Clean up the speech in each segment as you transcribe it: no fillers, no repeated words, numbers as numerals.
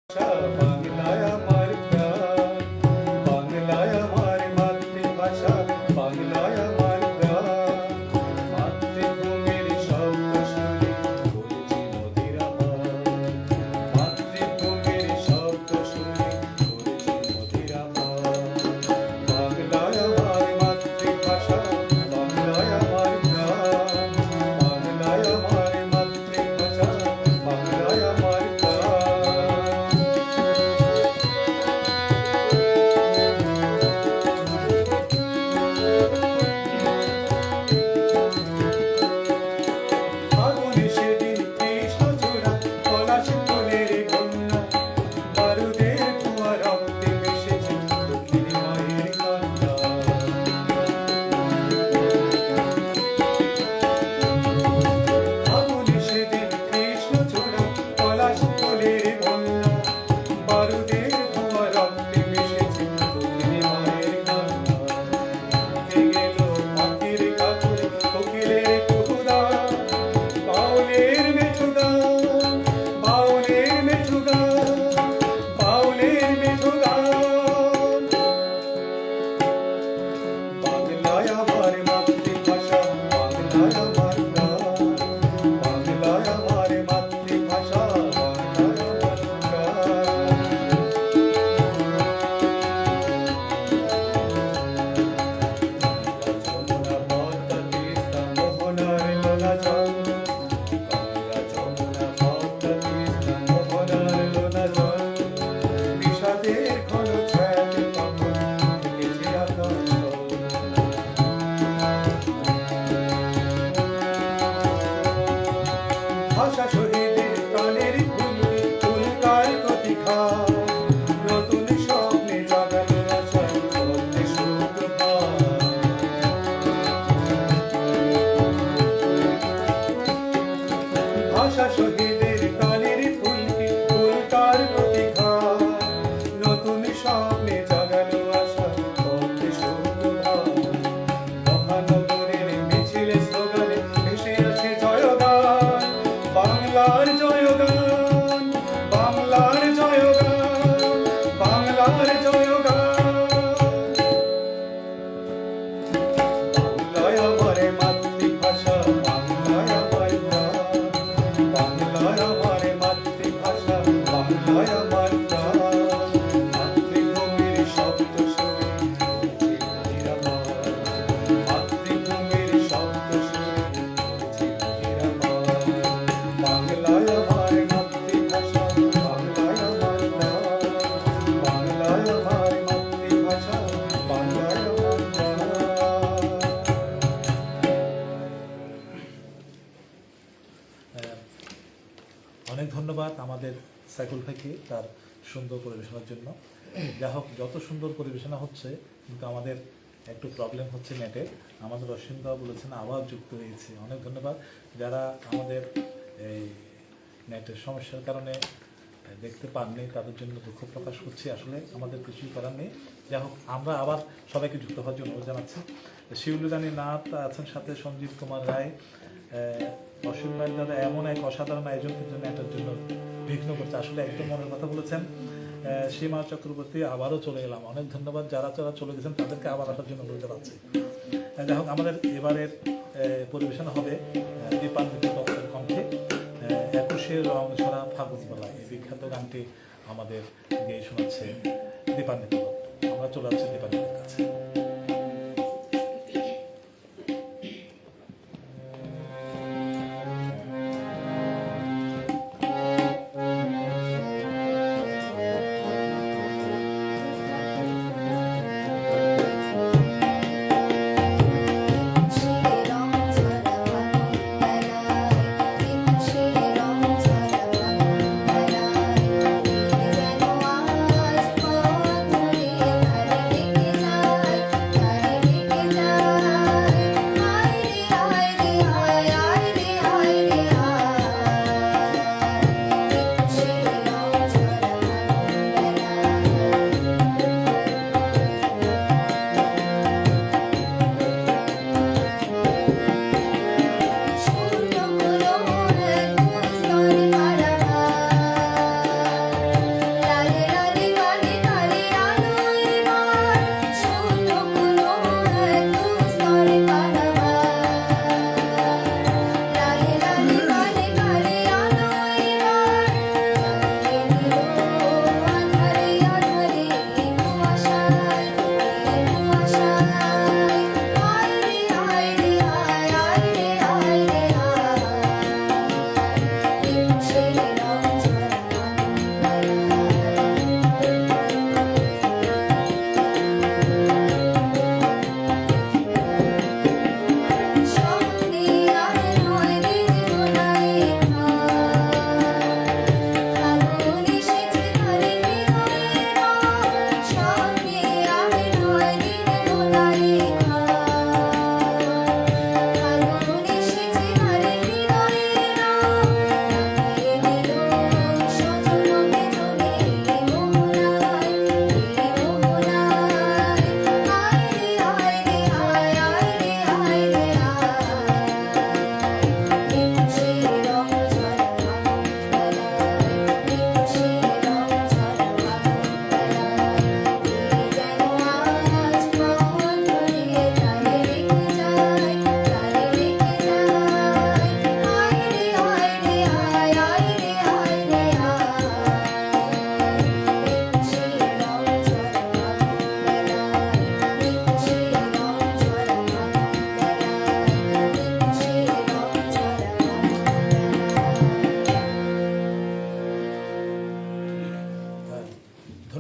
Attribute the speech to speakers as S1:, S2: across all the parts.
S1: বাংলায় আমার প্রাণ, বাংলায় আমার মাতৃভাষা, বাংলায় আমার গান। মাতৃভূমির শব্দ শুনে করেছি নদীর আবার, মাতৃভূমির শব্দ শুনে করেছি নদীর আবার। বাংলায় আমার মাতৃভাষা, বাংলায় আমার গান, বাংলায় আমার মাতৃভাষা, বাংলায় আমার গান। ফাগুনে সেদিন কৃষ্ণচূড়া, পলাশ ফুলের বন্যা, বারুদের ধোঁয়া রক্তে মিশেছে দক্ষিণী মায়ের কান্না। ফাগুনে সেদিন কৃষ্ণচূড়া, পলাশ ফুলের বন্যা, বারুদের ধোঁয়া রক্তে মিশেছে দক্ষিণী মায়ের কান্না। কে গেল পাখির কাকড়ে, কোকিলের কুহুগান, বাউলের মেঠো গান, বাউলের মেঠো গান, বাউলের মেঠো গান। বাংলায় আমার মাতৃভাষা, বাংলায় আমার গান, বাংলায় আমার মাতৃভাষা, বাংলায় আমার গান। যমুনা পদ্মা তিস্তা মোহনার লোনা জল, গঙ্গা যমুনা পদ্মা তিস্তা মোহনার লোনা জল। বিষাদের ঘন ছায়াতে তখন থেকেছে আকাশ জল। ভাষা শহীদের প্রাণের ফুলকে ফুলকার প্রতীক্ষা, নতুন স্বপ্নে জাগালো আশা, স্বপ্নে সুপ্রভাত। ভাষা শহীদের প্রাণের ফুলকে ফুলকার প্রতীক্ষা, নতুন স্বপ্নে জাগালো আশা, স্বপ্নে সুপ্রভাত। মহানগরের মিছিলে স্লোগানে ভেসে আছে জয়গান, বাংলার জয়গান, বাংলার জয়গান, বাংলার জয়গান। বাংলায় আমার মাতৃভাষা, বাংলায় আমার গান, বাংলায় আমার মাতৃভাষা, বাংলায় আমার গান। মাতৃভূমির শব্দ শুনে করেছি নদীর আবার, মাতৃভূমির শব্দ শুনে করেছি নদীর আবার। বাংলায় আমার মাতৃভাষা, বাংলায় আমার গান, বাংলায় আমার মাতৃভাষা, বাংলায় আমার গান।
S2: অনেক ধন্যবাদ আমাদের সাইকুল ভাইকে তার সুন্দর পরিবেশনার জন্য। যা হোক, যত সুন্দর পরিবেশনা হচ্ছে, কিন্তু আমাদের একটু প্রবলেম হচ্ছে নেটের। আমাদের অসীমদা বলেছেন আবার যুক্ত হয়েছে। অনেক ধন্যবাদ যারা আমাদের এই নেটের সমস্যার কারণে দেখতে পাননি, তাদের জন্য দুঃখ প্রকাশ করছি। আসলে আমাদের কিছুই করার নেই। যাই হোক, আমরা আবার সবাইকে যুক্ত হওয়ার জন্য জানাচ্ছি। শিউলি রানী নাথ আছেন, সাথে সঞ্জিত কুমার রায়, অসীম ভাই দাদা এমন এক অসাধারণ আয়োজন কিন্তু নেটের জন্য বিঘ্ন করছে। আসলে একদম মনের কথা বলেছেন। সীমা চক্রবর্তী, আবারও চলে এলাম। অনেক ধন্যবাদ যারা যারা চলে গেছেন তাদেরকে আবার আসার জন্য বলে জানাচ্ছি। যাই হোক, আমাদের এবারের পরিবেশন হবে দীপান্বিত দত্তের কণ্ঠে 21 রং ছড়া ফাগুন বেলা। এই বিখ্যাত গানটি আমাদের গেয়ে শোনাচ্ছে দীপান্বিত দত্ত। আমরা চলে যাচ্ছি দীপান্বিতের কাছে।
S3: Thank you.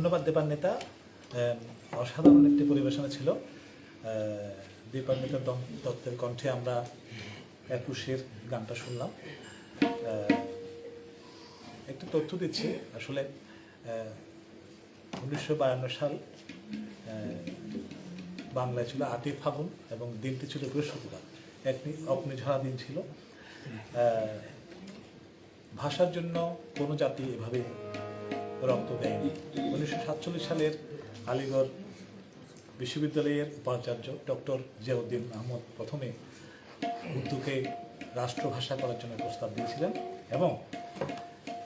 S2: ধন্যবাদ দেবার নেতা। অসাধারণ একটি পরিবেশনা ছিল। দীপান্বিতা দত্তের কণ্ঠে আমরা 21-এর গানটা শুনলাম। একটু তথ্য দিচ্ছি, আসলে 1952 সাল বাংলায় ছিল 8ই ফাগুন এবং দিনটি ছিল বৃহস্পতিবার, একটি অগ্নিঝরা দিন ছিল। ভাষার জন্য কোনো জাতি এভাবে রক্ত দেয়নি। 1947 সালের আলিগড় বিশ্ববিদ্যালয়ের উপাচার্য ডক্টর জিয়াউদ্দিন আহমদ প্রথমে উর্দুকে রাষ্ট্রভাষা করার জন্য প্রস্তাব দিয়েছিলেন এবং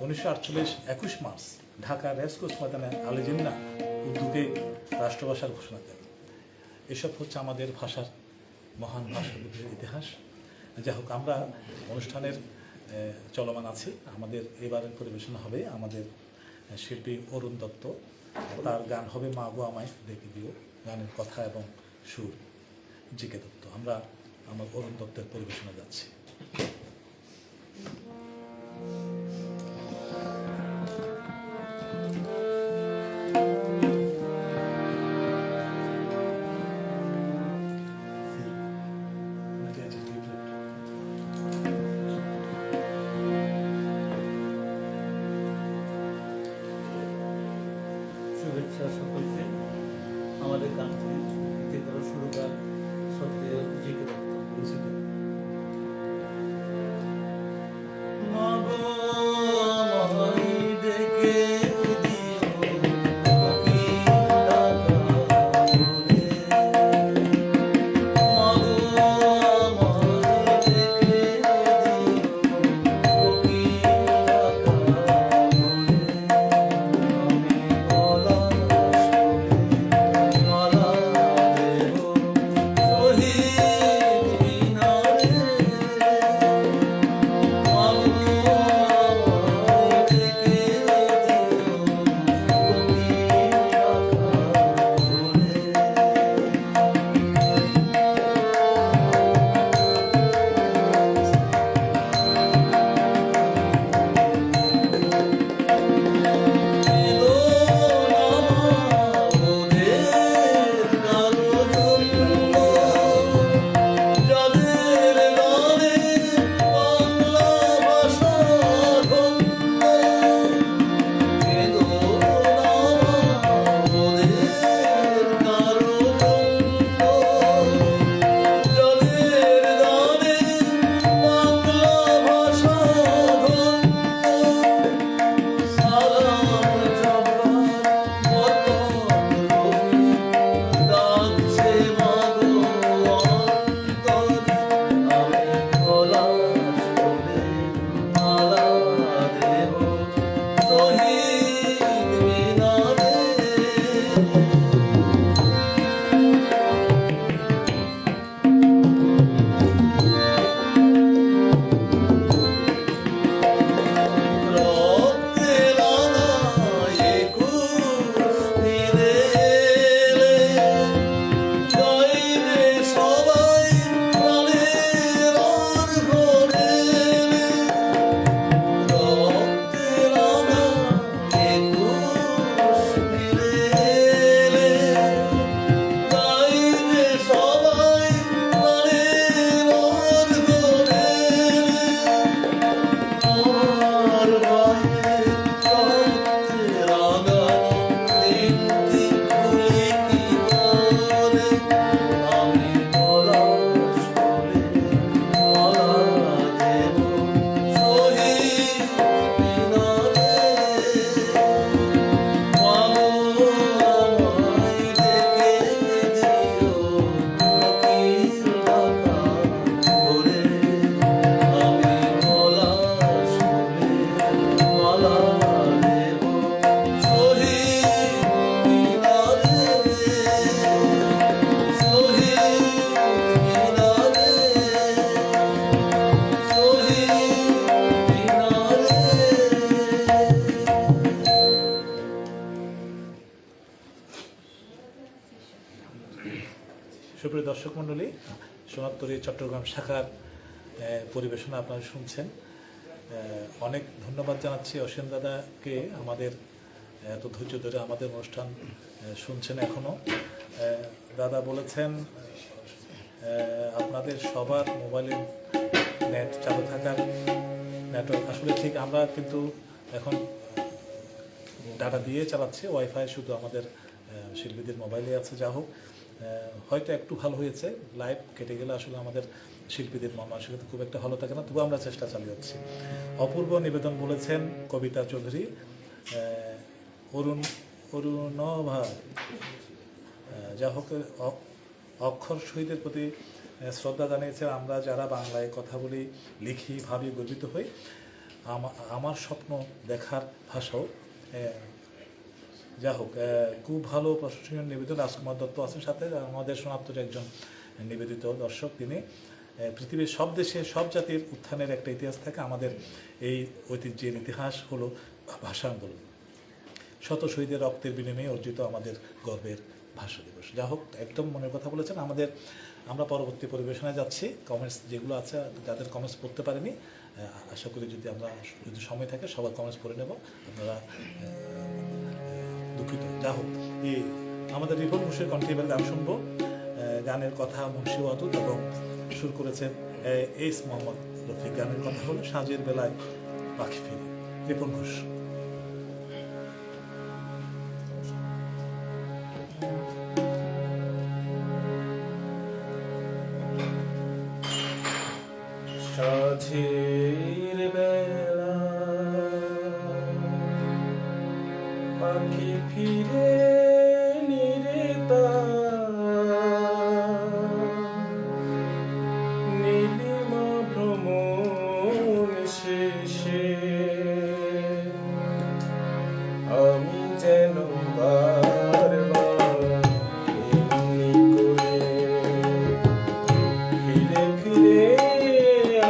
S2: 1948 21 মার্চ ঢাকা রেসকোর্স ময়দানে আলী জিন্নাহ উর্দুকে রাষ্ট্রভাষার ঘোষণা দেন। এসব হচ্ছে আমাদের ভাষার মহান ভাষাবিদের ইতিহাস। যাই হোক, আমরা অনুষ্ঠানের চলমান আছি। আমাদের এবারের পরিবেশনা হবে আমাদের শিল্পী অরুণ দত্ত, তার গান হবে মা গো আমায় ডেকে দিও, গানের কথা এবং সুর জিকে দত্ত। আমরা আমার অরুণ দত্তের পরিবেশনা যাচ্ছি।
S3: শুভেচ্ছা সকলকে। আমাদের গানটি থেকে শুরুকার সত্যি জিকে দত্ত।
S2: সুপ্রিয় দর্শক মণ্ডলী, সোনারতরী চট্টগ্রাম শাখার পরিবেশনা আপনারা শুনছেন। অনেক ধন্যবাদ জানাচ্ছি অসীম দাদাকে আমাদের এত ধৈর্য ধরে আমাদের অনুষ্ঠান শুনছেন এখনও। দাদা বলেছেন আপনাদের সবার মোবাইলে নেট চালু থাকার নেটওয়ার্ক আসলে ঠিক, আমরা কিন্তু এখন ডাটা দিয়ে চালাচ্ছি, ওয়াইফাই শুধু আমাদের শিল্পীদের মোবাইলে আছে। যা হোক, হয়তো একটু ভালো হয়েছে, লাইভ কেটে গেলে আসলে আমাদের শিল্পীদের মন মানসিকতা খুব একটা ভালো থাকে না, তবু আমরা চেষ্টা চালিয়ে যাচ্ছি। অপূর্ব নিবেদন বলেছেন কবিতা চৌধুরী। অরুণভা, যা হোক, অক্ষর শহীদের প্রতি শ্রদ্ধা জানিয়েছে। আমরা যারা বাংলায় কথা বলি, লিখি, ভাবি, গর্বিত হই। আমার স্বপ্ন দেখার ভাষাও। যা হোক, খুব ভালো প্রশংসনীয় নিবেদন। রাজকুমার দত্ত আছেন সাথে, আমাদের সনাতন একজন নিবেদিত দর্শক। তিনি পৃথিবীর সব দেশে সব জাতির উত্থানের একটা ইতিহাস থাকে, আমাদের এই ঐতিহ্যের ইতিহাস হলো ভাষা আন্দোলন। শত শহীদের রক্তের বিনিময়ে অর্জিত আমাদের গর্বের ভাষা দিবস। যা হোক, একদম মনের কথা বলেছেন। আমরা পরবর্তী পরিবেশনায় যাচ্ছি। কমেন্টস যেগুলো আছে, যাদের কমেন্টস পড়তে পারেনি, আশা করি যদি সময় থাকে সবার কমেন্টস পড়ে নেব, আপনারা দুঃখিত। যা হোক, আমাদের রিপন ঘোষের কণ্ঠে এবার গান শুনবো। গানের কথা মুন্সি ওয়াদুদ এবং সুর করেছেন এস মোহাম্মদ রফিক। গানের কথা হলো সাঁঝের বেলায় পাখি ফিরে। রিপন ঘোষ।
S1: সাঁঝের বেলা পাখি ফিরে নীলিমা ভ্রমণ শেষে আমি যেন বারবার এমনি করে ফিরে ফিরে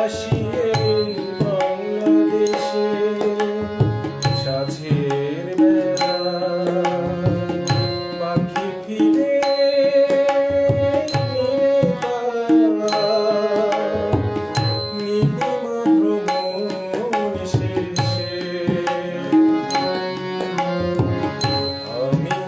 S1: আসি এই বাংলাদেশে। সাঁঝের বেলা পাখি ফিরে নীলিমা ভ্রমণ শেষে আমি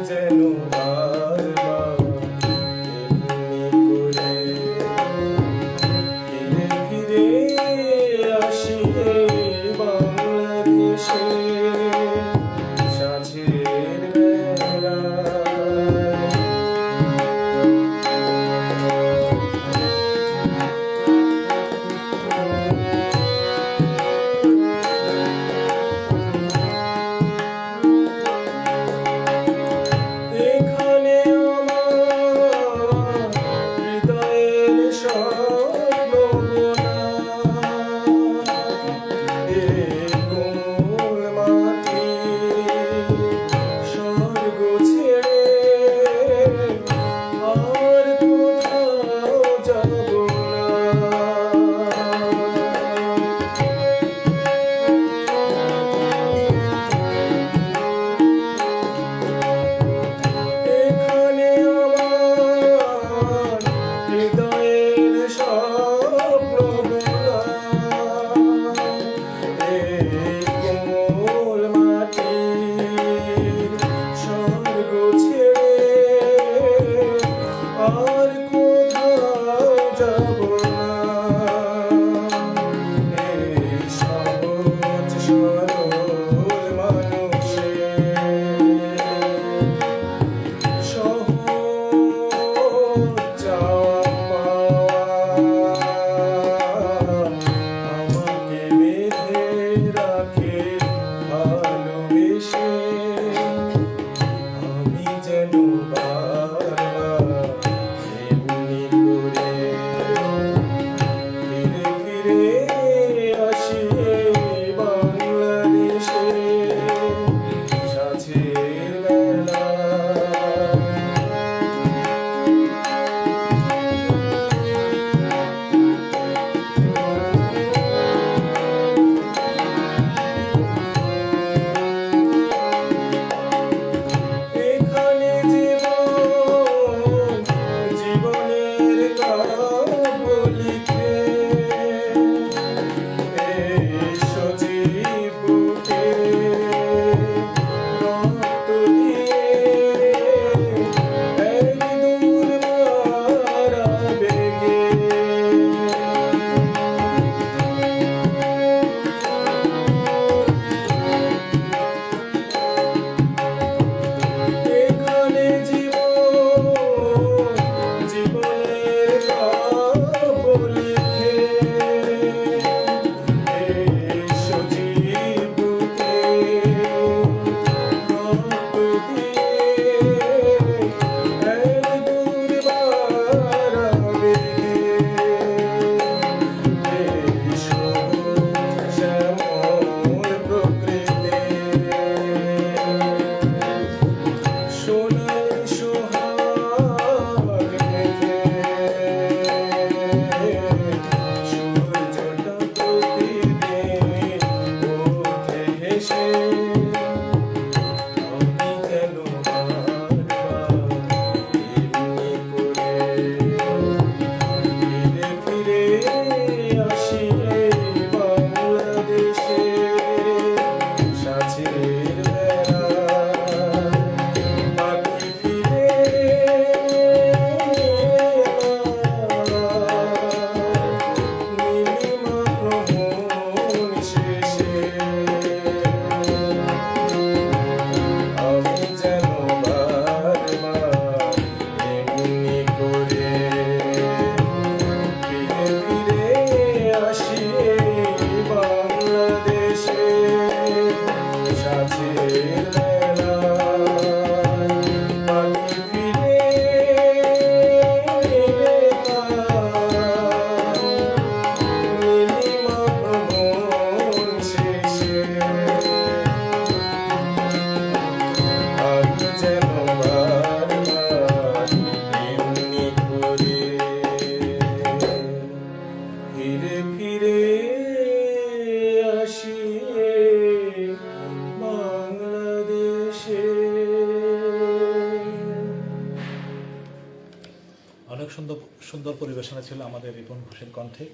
S2: সুন্দর সুন্দর পরিবেশনা ছিল আমাদের রিপন ঘোষের কণ্ঠে।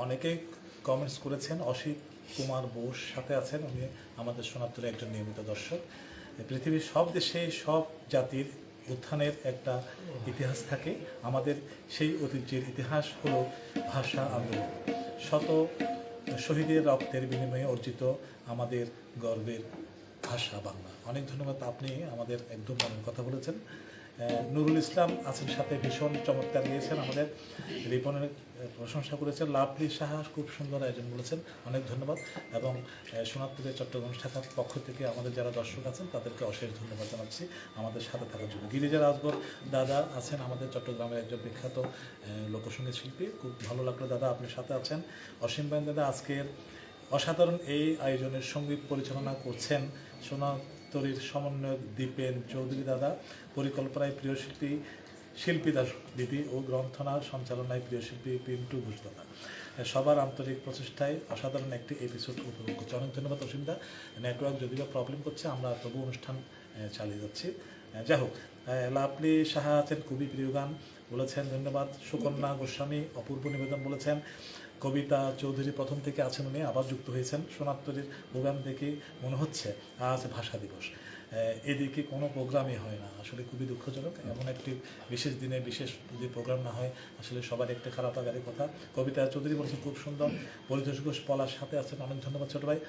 S2: অনেকেই কমেন্টস করেছেন। অসিত কুমার বোস সাথে আছেন, উনি আমাদের সোনারতলে একজন নিয়মিত দর্শক। পৃথিবীর সব দেশে সব জাতির উত্থানের একটা ইতিহাস থাকে, আমাদের সেই ঐতিহ্যের ইতিহাস হলো ভাষা আন্দোলন। শত শহীদের রক্তের বিনিময়ে অর্জিত আমাদের গর্বের ভাষা বাংলা। অনেক ধন্যবাদ, আপনি আমাদের একদম মনের কথা বলেছেন। নুরুল ইসলাম আছেন সাথে, ভীষণ চমৎকার গিয়েছেন, আমাদের রিপনের প্রশংসা করেছেন। লাভলি সাহা খুব সুন্দর আয়োজন বলেছেন, অনেক ধন্যবাদ। এবং সোনারতলে চট্টগ্রাম শাখার পক্ষ থেকে আমাদের যারা দর্শক আছেন তাদেরকে অশেষ ধন্যবাদ জানাচ্ছি আমাদের সাথে থাকার জন্য। গিরিজা রাজগর দাদা আছেন আমাদের চট্টগ্রামের একজন বিখ্যাত লোকসঙ্গীত শিল্পী, খুব ভালো লাগলো দাদা আপনি সাথে আছেন। অসীম বাইন দাদা আজকের অসাধারণ এই আয়োজনের সঙ্গীত পরিচালনা করছেন সোনারতলীর সমন্বয়ক দীপেন চৌধুরী দাদা, পরিকল্পনায় প্রিয় শিল্পী শিল্পী দাস দিদি ও গ্রন্থনা সঞ্চালনায় প্রিয় শিল্পী পিন্টু ঘোষ দাদা। সবার আন্তরিক প্রচেষ্টায় অসাধারণ একটি এপিসোড উপভোগ করছে। অনেক ধন্যবাদ অসীমদা। নেটওয়ার্ক যদিও প্রবলেম করছে, আমরা তবু অনুষ্ঠান চালিয়ে যাচ্ছি। যাই হোক, লাভলি সাহা আছেন খুবই প্রিয় গান বলেছেন, ধন্যবাদ। সুকন্যা গোস্বামী অপূর্ব নিবেদন বলেছেন। কবিতা চৌধুরী প্রথম থেকে আছেন, উনি আবার যুক্ত হয়েছেন। সোনারতলীর প্রোগ্রাম দেখে মনে হচ্ছে আজ ভাষা দিবস, এদিকে কোনো প্রোগ্রামই হয় না, আসলে খুবই দুঃখজনক। এমন একটি বিশেষ দিনে বিশেষ যদি প্রোগ্রাম না হয় আসলে সবার একটা খারাপ লাগার কথা। কবিতা চৌধুরী বলেছেন খুব সুন্দর। পরিতোষ ঘোষ পলার সাথে আছেন, অনেক ধন্যবাদ ছোট ভাই।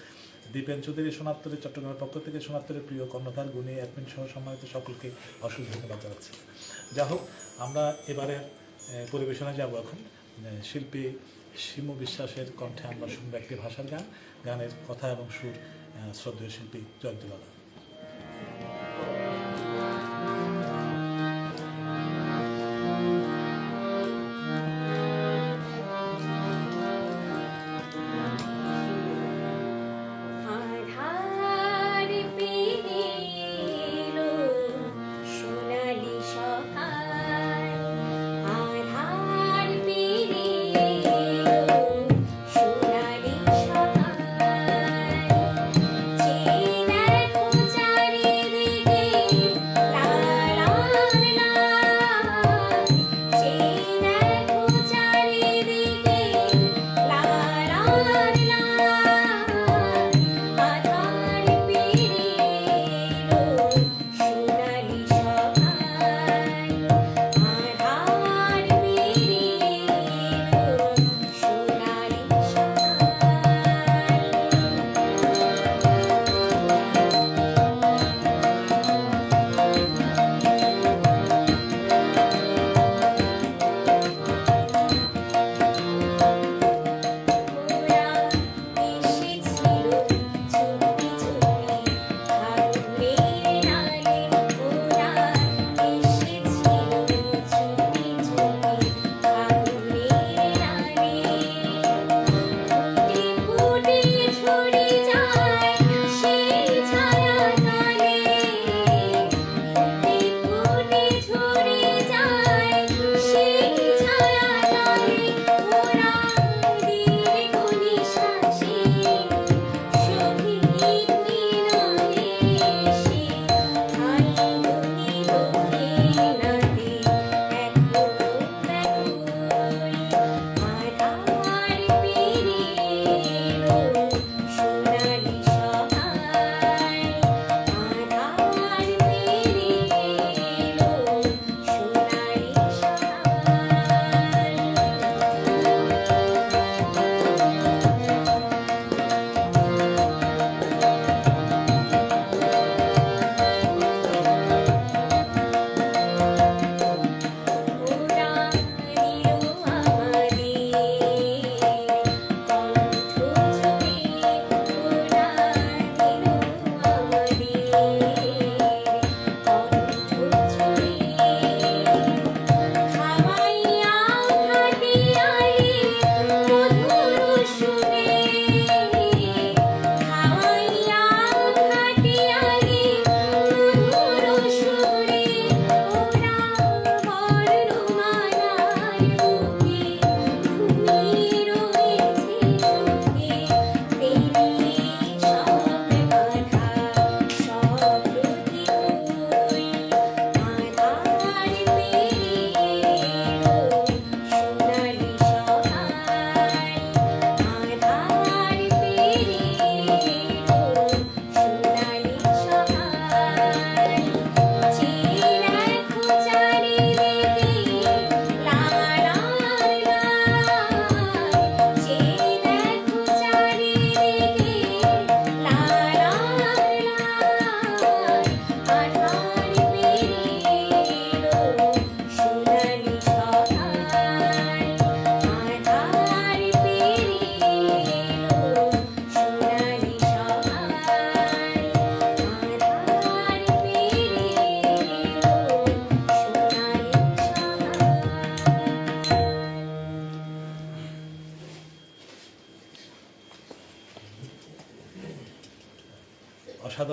S2: দীপেন চৌধুরী সোনারতলী চট্টগ্রামের পক্ষ থেকে সোনারতলীর প্রিয় কর্ণধার গুণী অ্যাডমিন সহ সম্মানিত সকলকে অসংখ্য ধন্যবাদ জানাচ্ছি। যা হোক, আমরা এবারে পরিবেশনায় যাব। এখন শিল্পী শিমু বিশ্বাসের কণ্ঠে আমরা শুনবো একটি ভাষার গান। গানের কথা এবং সুর শ্রদ্ধেয় শিল্পী জয়ন্তবালা।
S4: আধার পেরিলো সোনালি সকাল, আধার পেরিলো সোনালি সকাল, চেনার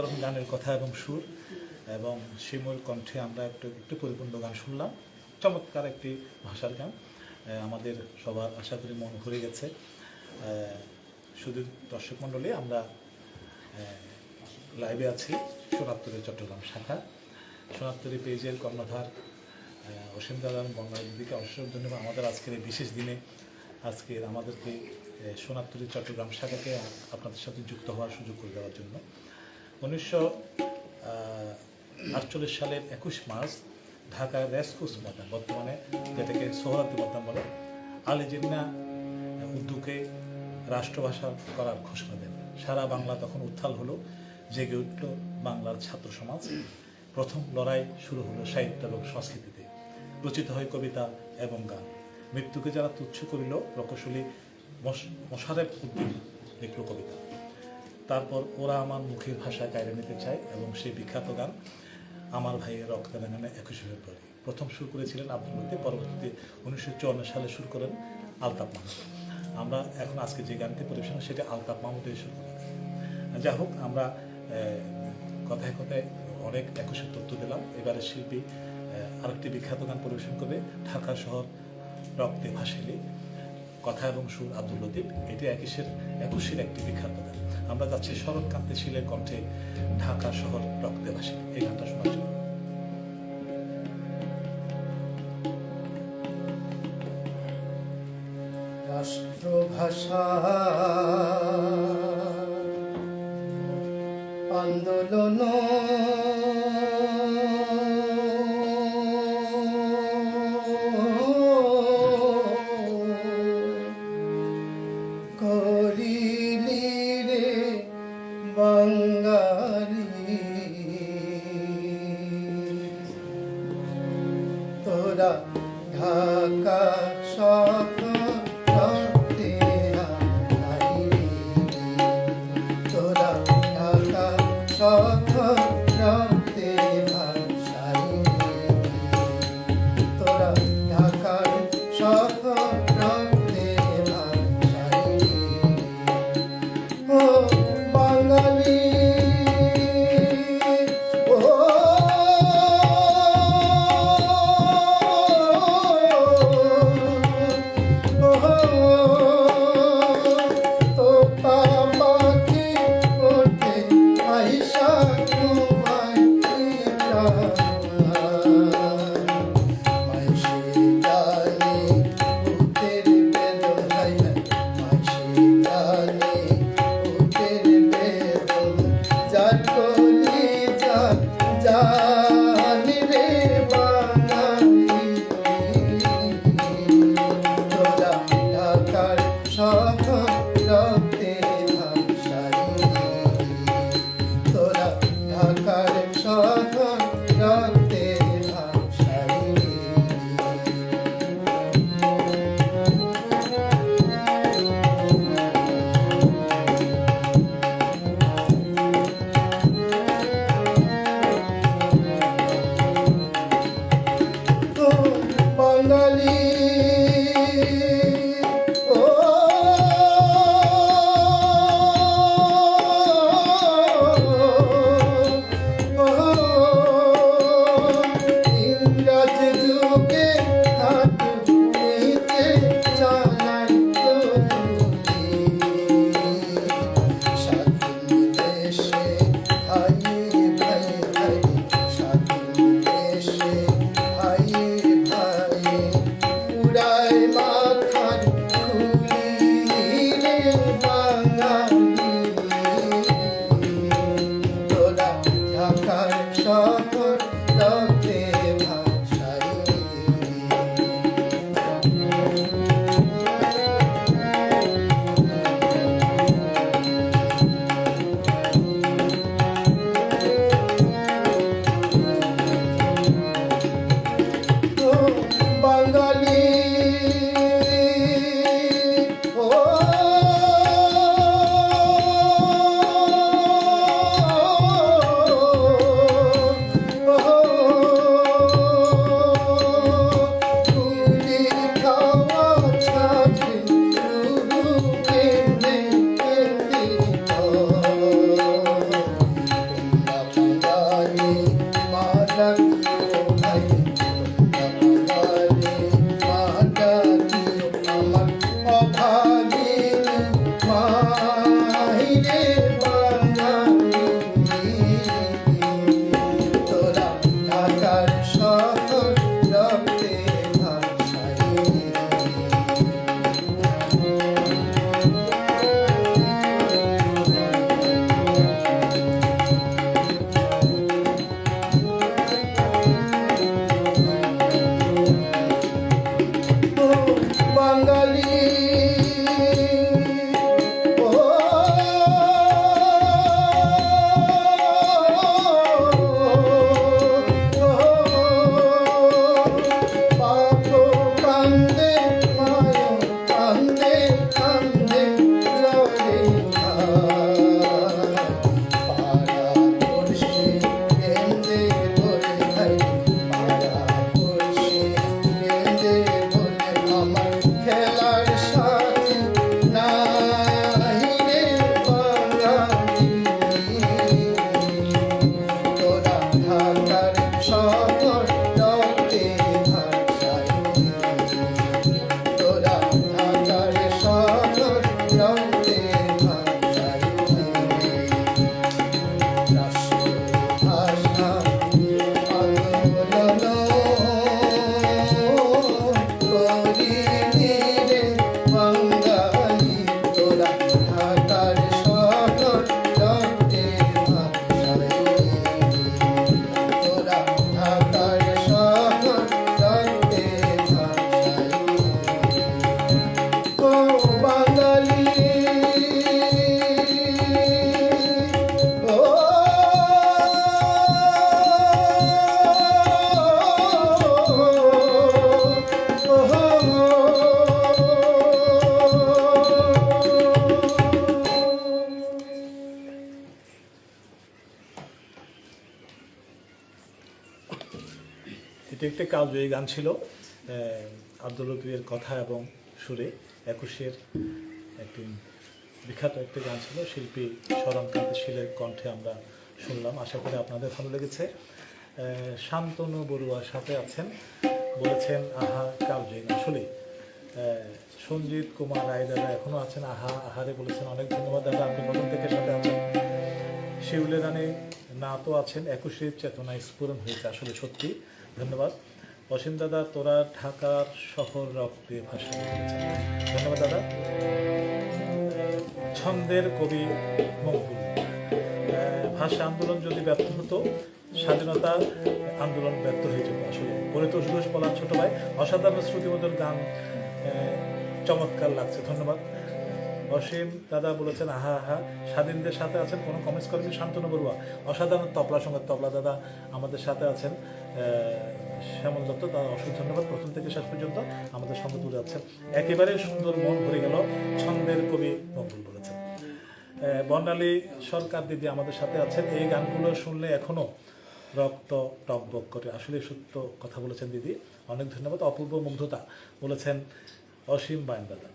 S2: অসাধারণ গানের কথা এবং সুর এবং শিমুর কণ্ঠে আমরা একটু পরিপূর্ণ গান শুনলাম। চমৎকার একটি ভাষার গান, আমাদের সবার আশা করি মন ভরে গেছে। শুধু দর্শক মণ্ডলী, আমরা লাইভে আছি সোনারতরী চট্টগ্রাম শাখা, সোনারতরী পেজের কর্ণধার অসীম দাদা এবং বঙ্গালী দিদিকে অসংখ্য ধন্যবাদ আমাদের আজকের এই বিশেষ দিনে আজকের আমাদেরকে সোনারতরী চট্টগ্রাম শাখাকে আপনাদের সাথে যুক্ত হওয়ার সুযোগ করে দেওয়ার জন্য। 1948 সালের 21 মার্চ ঢাকার রেসকোর্স ময়দান, বর্তমানে যেটাকে সোহরাওয়ার্দী ময়দান বলে, আলী জিন্নাহ উর্দুকে রাষ্ট্রভাষা করার ঘোষণা দেন। সারা বাংলা তখন উত্থাল হলো, জেগে উঠল বাংলার ছাত্র সমাজ। প্রথম লড়াই শুরু হলো সাহিত্য এবং সংস্কৃতিতে, রচিত হয় কবিতা এবং গান। মৃত্যুকে যারা তুচ্ছ করিল, প্রকৌশলী মোশাররফ উদ্দিন লিখল কবিতা। তারপর ওরা আমার মুখের ভাষা কায়রে নিতে চায় এবং সেই বিখ্যাত গান আমার ভাইয়ের রক্তের গানে 21 ফেব্রুয়ারি প্রথম সুর করেছিলেন আব্দুল লতিফ, পরবর্তীতে 1954 সালে শুরু করেন আলতাফ মাহমুদ। আমরা এখন আজকে যে গানটি পরিবেশন সেটা আলতাফ মাহমুদের শুরু করেন। যাই হোক, আমরা কথায় কথায় অনেক 21-এর তথ্য দিলাম। এবারে শিল্পী আরেকটি বিখ্যাত গান পরিবেশন করবে, ঢাকা শহর রক্তে ভাসিলে, কথা এবং সুর আব্দুল লতিফ। এটি 21-এর একটি বিখ্যাত গান। আমরা যাচ্ছি শরৎকান্তি শীলের কণ্ঠে ঢাকা শহর রক্তে ভাসিলে, এই গানটা শোনার জন্য।
S1: রাষ্ট্রভাষা আন্দোলন করিলি রে বাঙালি, তোরা ঢাকা শহরে তোরা ঢাকা শহরে
S2: এটি একটি কালজয়ী গান ছিল আব্দুল লতিফের কথা এবং সুরে 21-এর একটি বিখ্যাত একটি গান ছিল। শিল্পী শরণকান্ত শীলের কণ্ঠে আমরা শুনলাম। আশা করি আপনাদের ভালো লেগেছে। শান্তনু বড়ুয়ার সাথে আছেন, বলেছেন আহা কালজয়ী গান। আসলে সঞ্জিত কুমার রায় দাদা এখনও আছেন, আহা আহারে বলেছেন। অনেক ধন্যবাদ দাদা, আপনি প্রথম থেকে সাথে আছেন। শিউলে রানে না তো আছেন, 21-এর চেতনায় স্ফুরণ হয়েছে, আসলে সত্যি ধন্যবাদ। অসীম দাদা তোরা ঢাকার শহর রক্তে ভাষা বলেছেন, ধন্যবাদ দাদা। ছন্দের কবি মকবুল, ভাষা আন্দোলন যদি ব্যর্থ হতো স্বাধীনতা আন্দোলন ব্যর্থ হয়ে যেত। আসলে পরিতোষ ঘোষ বলার ছোট ভাই, অসাধারণ শ্রুতিমধুর গান, চমৎকার লাগছে, ধন্যবাদ। অসীম দাদা বলেছেন আহা আহা। স্বাধীনদের সাথে আছেন, কোনো কমেন্টস করেনি। শান্তনু বড়ুয়া অসাধারণ তবলা সঙ্গে, তবলা দাদা আমাদের সাথে আছেন। শ্যামল দত্ত দাদা অসংখ্য ধন্যবাদ, প্রথম থেকে শেষ পর্যন্ত আমাদের সঙ্গে তুলে যাচ্ছেন। একেবারে সুন্দর, মন ভরে গেল, ছন্দের কবি মকবুল বলেছেন। বর্ণালী সরকার দিদি আমাদের সাথে আছেন। এই গানগুলো শুনলে এখনও রক্ত টকবক করে, আসলে সত্য কথা বলেছেন দিদি, অনেক ধন্যবাদ। অপূর্ব মুগ্ধতা বলেছেন অসীম বাইন দাদা।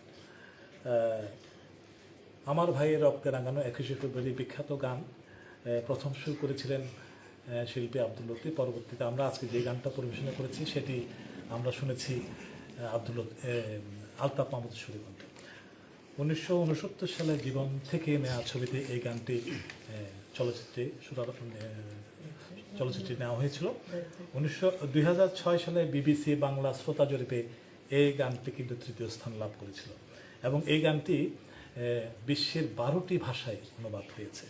S2: আমার ভাইয়ের রক্তে রাঙানো 21শে ফেব্রুয়ারি বিখ্যাত গান প্রথম শুরু করেছিলেন শিল্পী আব্দুল লতিফ। পরবর্তীতে আমরা আজকে যে গানটা পরিবেশনা করেছি সেটি আমরা শুনেছি আলতাফ মাহমুদের সুরে কণ্ঠে। 1969 সালে জীবন থেকে নেওয়া ছবিতে এই গানটি চলচ্চিত্রে নেওয়া হয়েছিল। 2006 সালে বিবিসি বাংলা শ্রোতা জরিপে এই গানটি কিন্তু তৃতীয় স্থান লাভ করেছিল এবং এই গানটি বিশ্বের 12টি ভাষায় অনুবাদ হয়েছে।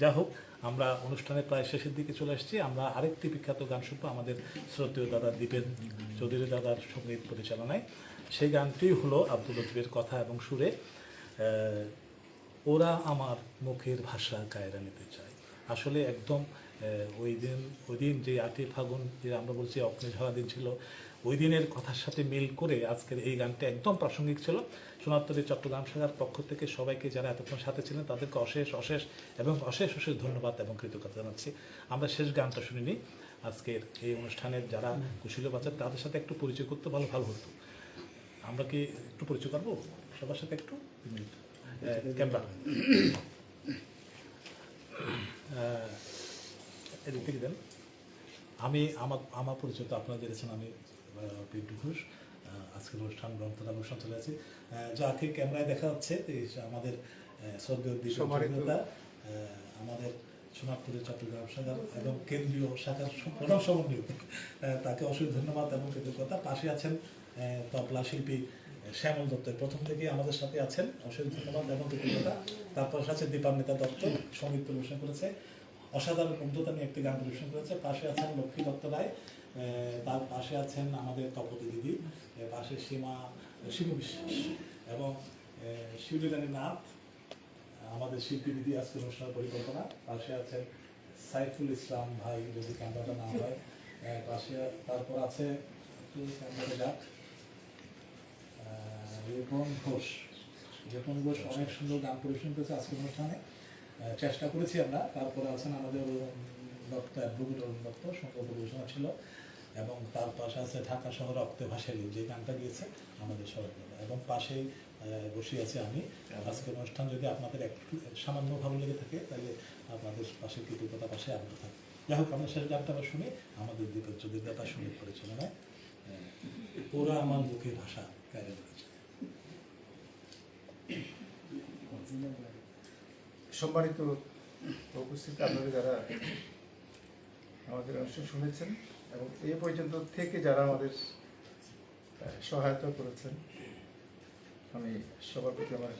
S2: যা হোক, আমরা অনুষ্ঠানের প্রায় শেষের দিকে চলে আসছি। আমরা আরেকটি বিখ্যাত গান শুনবো আমাদের শ্রদ্ধেয় দাদা দীপেন চৌধুরী দাদার সঙ্গীত পরিচালনায়। সেই গানটি হলো আব্দুল লতিফের কথা এবং সুরে, ওরা আমার মুখের ভাষা কায়রা নিতে চায়। আসলে একদম ওই দিন যে 8ই ফাগুন, যে আমরা বলছি অগ্নিঝরা দিন ছিল, ওই দিনের কথার সাথে মিল করে আজকের এই গানটা একদম প্রাসঙ্গিক ছিল। সোনারতরী চট্টগ্রাম শাখার পক্ষ থেকে সবাইকে যারা এতক্ষণ সাথে ছিলেন তাদেরকে অশেষ ধন্যবাদ এবং কৃতজ্ঞতা জানাচ্ছি। আমরা শেষ গানটা শুনিনি। আজকের এই অনুষ্ঠানের যারা কুশলী বাজার তাদের সাথে একটু পরিচয় করতে ভালো হতো। আমরা কি একটু পরিচয় করবো সবার সাথে? একটু ক্যামেরা এদিক থেকে দেন। আমার পরিচয় তো আপনারা জেনেছেন, আমি পিন্টু ঘোষ। আজকের অনুষ্ঠান গ্রন্থনানুষ্ঠান চলে আছে, যাকে ক্যামেরায় দেখা যাচ্ছে আমাদের শ্রদ্ধেয় আমাদের সোনারপুরের চট্টগ্রাম শাখার এবং কেন্দ্রীয় শাখার প্রধান সমন্বয়ক, তাকে অসংখ্য ধন্যবাদ এবং কৃতজ্ঞতা। পাশে আছেন তবলা শিল্পী শ্যামল দত্ত, প্রথম থেকে আমাদের সাথে আছেন, অসংখ্য ধন্যবাদ এবং কৃতজ্ঞতা। তারপর আছে দীপান্বিতা দত্ত, সঙ্গীত পরিবেশন করেছে, অসাধারণ মুগ্ধতা নিয়ে একটি গান পরিবেশন করেছে। পাশে আছেন লক্ষ্মী দত্ত রায়, তার পাশে আছেন আমাদের তপতি দিদি, পাশে সীমা বিশ্বাস এবং শিউলি রানী নাথ, আমাদের শিল্পী দিদি আজকে অনুষ্ঠান পরিকল্পনা। পাশে আছেন সাইফুল ইসলাম ভাই, যদি ক্যামেরাটা না হয় পাশে। তারপর আছে রিপন ঘোষ অনেক সুন্দর গান পরিবেশন করেছে আজকের অনুষ্ঠানে, চেষ্টা করেছি আমরা। তারপরে আছেন আমাদের ডক্টর অরুণ দত্ত, সুন্দর পরিবেশনা ছিল। এবং তার পাশে আছে ঢাকা শহর রক্তে ভাসালি, যে গানটা গিয়েছে আমাদের শহর, এবং পাশেই বসে আছি আমি। আজকের অনুষ্ঠান যদি আপনাদের একটু সামান্য ভালো লেগে থাকে তাহলে আপনাদের পাশে কৃতজ্ঞতা পাশে আনন্দ থাকে। যাই হোক, আমরা শেষ গানটা আমরা শুনি আমাদের দীপের চৌধুরী দাদা সঙ্গীত পরিচালনায়, ওরা আমার মুখের ভাষা কায়রা নিতে চায়।
S5: সম্মানিত উপস্থিতি, আপনারা যারা আমাদের অনুষ্ঠান শুনেছেন এবং এ পর্যন্ত থেকে যারা আমাদের সহায়তা করেছেন, আমি সবার প্রতি আমার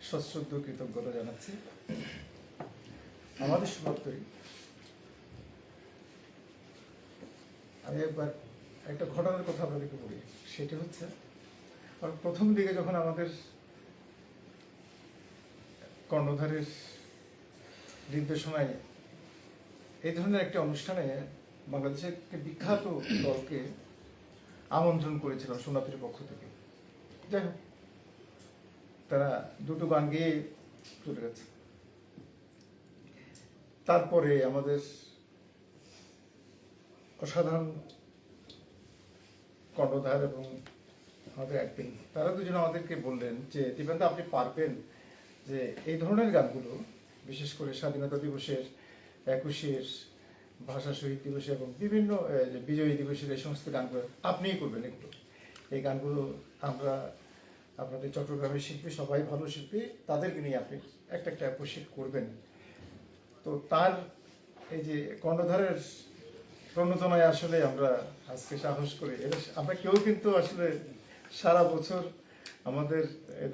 S5: সশ্রদ্ধ কৃতজ্ঞতা জানাচ্ছি। আমাদের সোনারতরী, আমি একবার একটা ঘটনার কথা আপনাদেরকে বলি। সেটা হচ্ছে, প্রথম দিকে যখন আমাদের কর্ণধারের নির্দেশনায় এই ধরনের একটি অনুষ্ঠানে বাংলাদেশের একটি বিখ্যাত দলকে আমন্ত্রণ করেছিলাম সোনারতরীর পক্ষ থেকে। যাই হোক, তারা দুটো গান গেয়ে চলে গেছে। তারপরে আমাদের অসাধারণ কর্ণধার এবং আমাদের অ্যাক্টিং, তারা দুজন আমাদেরকে বললেন যে দীপেন্দা আপনি পারবেন যে এই ধরনের গানগুলো, বিশেষ করে স্বাধীনতা দিবসের, 21-এর, ভাষা শহীদ দিবসে এবং বিভিন্ন যে বিজয়ী দিবসের এই সমস্ত গানগুলো আপনিই করবেন। এগুলো এই গানগুলো আমরা আপনাদের চট্টগ্রামের শিল্পী, সবাই ভালো শিল্পী, তাদেরকে নিয়ে আপনি একটা একটা অ্যাপ্রিশিয়েট করবেন। তো তার এই যে কর্ণধারের প্রণোদনায় আসলে আমরা আজকে সাহস করে, আমরা কেউ কিন্তু আসলে সারা বছর আমাদের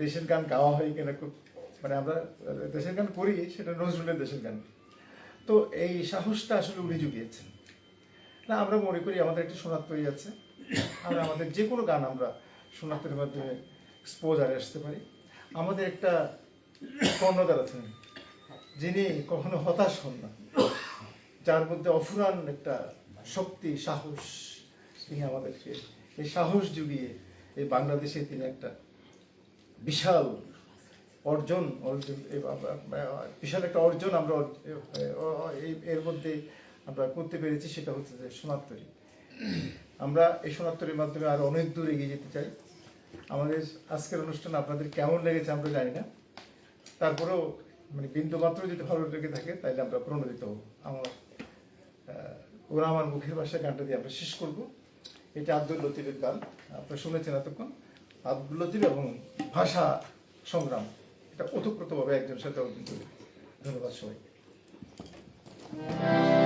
S5: দেশের গান গাওয়া হয় কিনা খুব, মানে আমরা দেশের গান করি, সেটা নজরুলের দেশের গান। তো এই সাহসটা আসলে উনি জুগিয়েছেন। না, আমরা মনে করি আমাদের একটি সোনার তৈরি আছে, আমরা আমাদের যে কোনো গান আমরা সোনাতের মাধ্যমে এক্সপোজারে আসতে পারি। আমাদের একটা কর্ণধার আছেন যিনি কখনো হতাশ হন না, যার মধ্যে অফুরান একটা শক্তি, সাহস, তিনি আমাদেরকে এই সাহস জুগিয়ে এই বাংলাদেশে তিনি একটা বিশাল বিশাল একটা অর্জন আমরা এর মধ্যে আমরা করতে পেরেছি, সেটা হচ্ছে যে সোনার তরী। আমরা এই সোনার তরীর মাধ্যমে আরো অনেক দূর এগিয়ে যেতে চাই। আমাদের আজকের অনুষ্ঠান আপনাদের কেমন লেগেছে আমরা জানি না, তারপরেও মানে বিন্দু মাত্র যদি ভালো লেগে থাকে তাহলে আমরা প্রণোদিত হব। ওরা আমার মুখের ভাষায় গানটা দিয়ে আমরা শেষ করব। এটা আব্দুল লতিফের গান, আপনারা শুনেছেন এতক্ষণ। আব্দুল লতিফ এবং ভাষা সংগ্রাম, এটা ওতপ্রোতভাবে একজন সাথে অর্জন করি। ধন্যবাদ সবাইকে।
S6: Bye.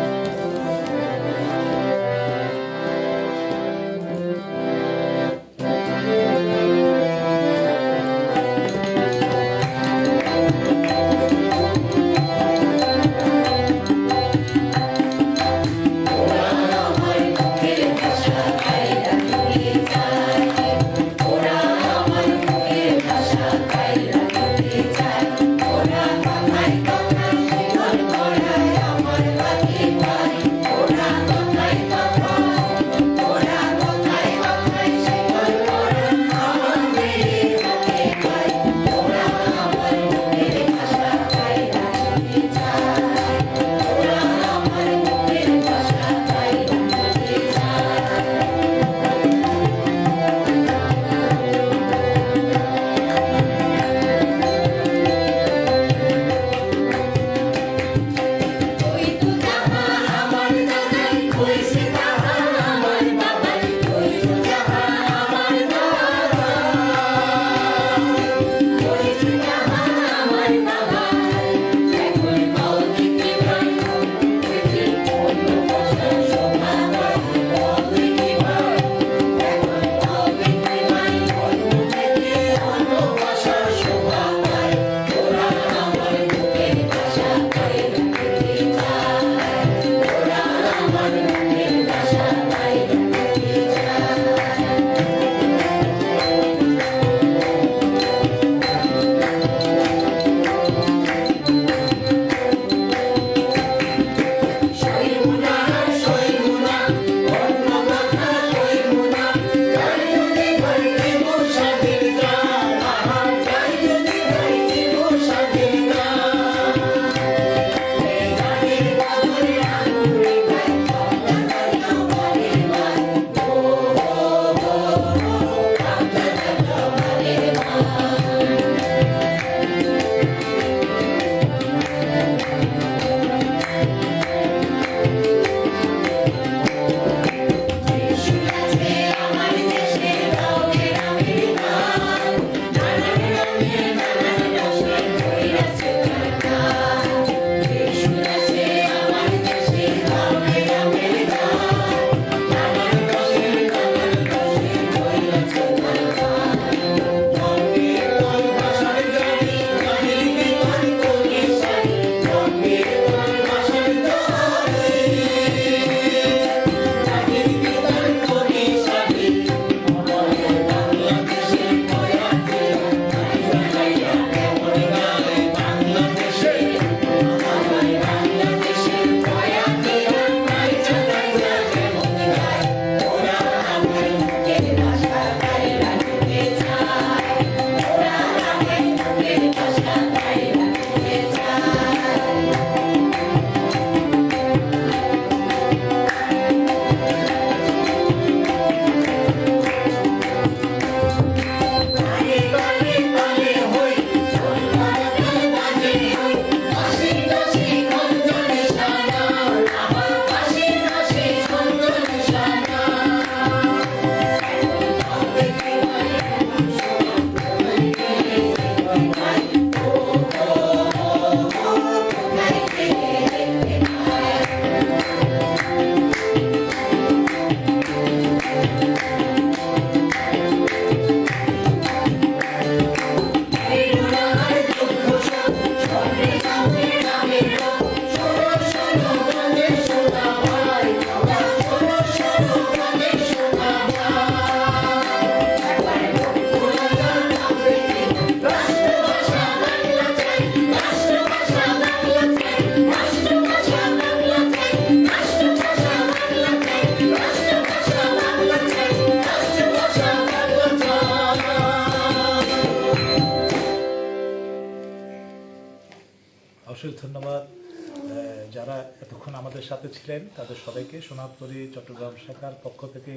S2: যারা এতক্ষণ আমাদের সাথে ছিলেন তাদের সবাইকে সোনারতরী চট্টগ্রাম শাখার পক্ষ থেকে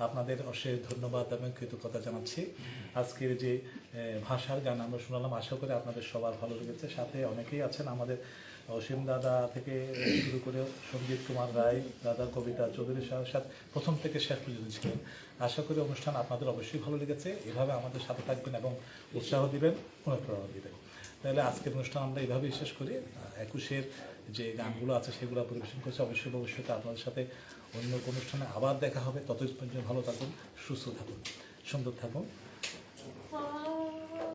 S2: আপনাদের অশেষ ধন্যবাদ এবং কৃতজ্ঞতা জানাচ্ছি। আজকের যে ভাষার গান আমরা শোনালাম, আশা করি আপনাদের সবার ভালো লেগেছে। সাথে অনেকেই আছেন, আমাদের অসীম দাদা থেকে শুরু করে সঞ্জিত কুমার রায় দাদা, কবিতা চৌধুরী সাহেবের সাথে প্রথম থেকে শেষ পর্যন্ত ছিলেন। আশা করি অনুষ্ঠান আপনাদের অবশ্যই ভালো লেগেছে। এভাবে আমাদের সাথে থাকবেন এবং উৎসাহ দিবেন, অনুপ্রেরণা দিবেন। তাহলে আজকের অনুষ্ঠান আমরা এইভাবেই শেষ করি। 21-এর যে গানগুলো আছে সেগুলো পরিবেশন করছে। অবশ্যই ভবিষ্যতে আপনাদের সাথে অন্য কোনো অনুষ্ঠানে আবার দেখা হবে। ততদিন পর্যন্ত ভালো থাকুন, সুস্থ থাকুন, সুন্দর থাকুন।